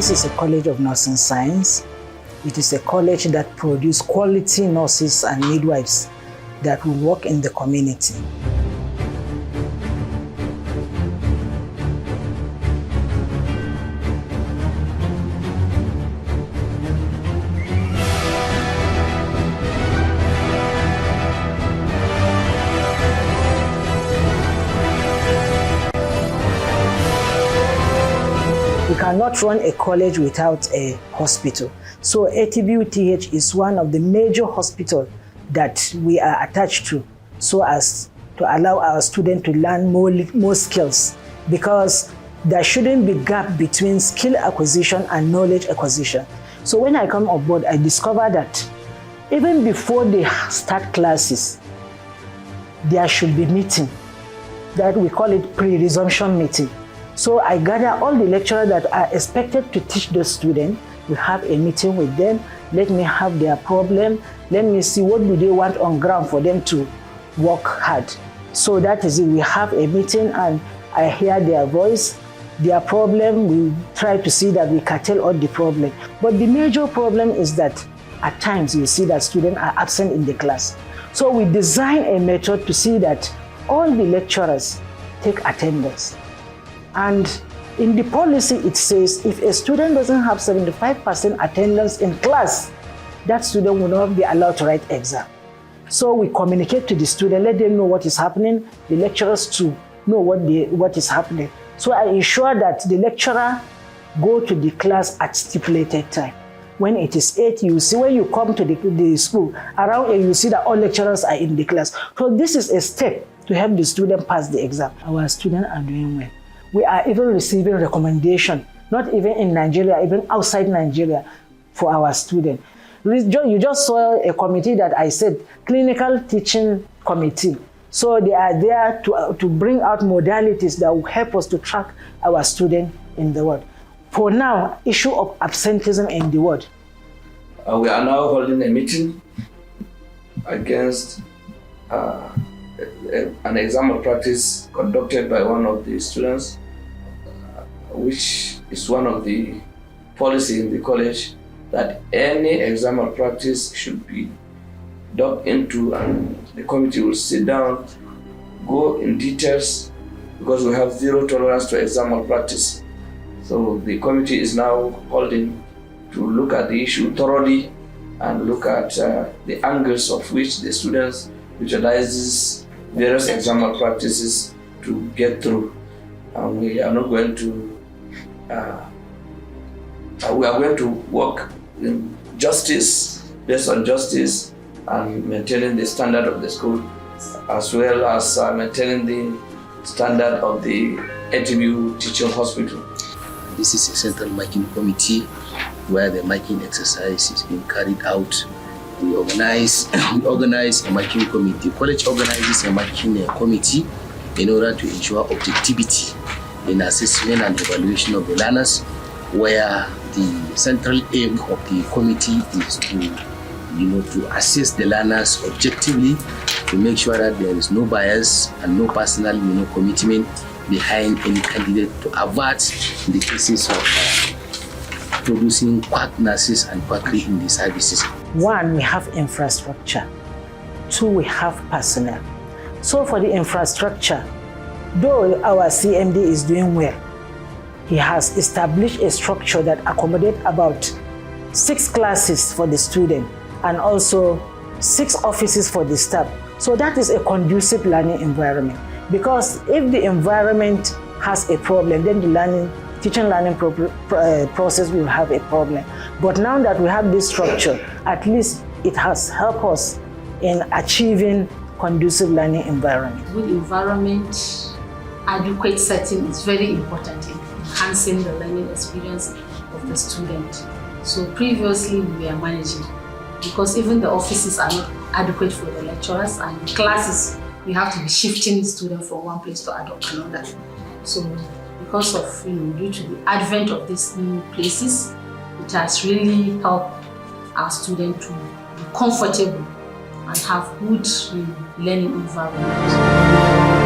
This is a college of nursing science. It is a college that produces quality nurses and midwives that will work in the community. We cannot run a college without a hospital. So ATBUTH is one of the major hospitals that we are attached to, so as to allow our students to learn more skills, because there shouldn't be gap between skill acquisition and knowledge acquisition. So when I come on board, I discovered that even before they start classes, there should be meeting, that we call it pre-resumption meeting. So I gather all the lecturers that are expected to teach the students. We have a meeting with them. Let me have their problem. Let me see what do they want on ground for them to work hard. So that is it. We have a meeting and I hear their voice, their problem. We try to see that we curtail all the problem. But the major problem is that at times you see that students are absent in the class. So we design a method to see that all the lecturers take attendance. And in the policy, it says if a student doesn't have 75% attendance in class, that student will not be allowed to write exam. So we communicate to the student, let them know what is happening, the lecturers to know what is happening. So I ensure that the lecturer go to the class at stipulated time. When it is 8, you see when you come to the school, around 8, you see that all lecturers are in the class. So this is a step to help the student pass the exam. Our students are doing well. We are even receiving recommendation, not even in Nigeria, even outside Nigeria, for our students. You just saw a committee that I said, clinical teaching committee. So they are there to bring out modalities that will help us to track our students in the world. For now, issue of absenteeism in the world. We are now holding a meeting against an exam of practice conducted by one of the students, which is one of the policy in the college, that any exam of practice should be dug into, and the committee will sit down, go in details, because we have zero tolerance to exam of practice. So the committee is now holding to look at the issue thoroughly and look at the angles of which the students utilizes various exam of practices to get through. And we are not going to we are going to work in justice, based on justice and maintaining the standard of the school, as well as maintaining the standard of the ATBUTH teaching hospital. This is a central marking committee where the marking exercise is being carried out. We organize a marking committee. College organizes a marking committee in order to ensure objectivity in assessment and evaluation of the learners, where the central aim of the committee is to assess the learners objectively, to make sure that there is no bias and no personal commitment behind any candidate, to avert the cases of producing quack nurses and quackery in the services. 1, we have infrastructure. 2, we have personnel. So for the infrastructure, though our CMD is doing well, he has established a structure that accommodates about 6 classes for the student and also 6 offices for the staff. So that is a conducive learning environment, because if the environment has a problem, then the teaching learning process will have a problem. But now that we have this structure, at least it has helped us in achieving conducive learning environment. Good environment, adequate setting is very important in enhancing the learning experience of the student. So previously we were managing, because even the offices are not adequate for the lecturers, and in classes we have to be shifting the student from one place to another. So because of due to the advent of these new places, it has really helped our students to be comfortable and have good learning environment.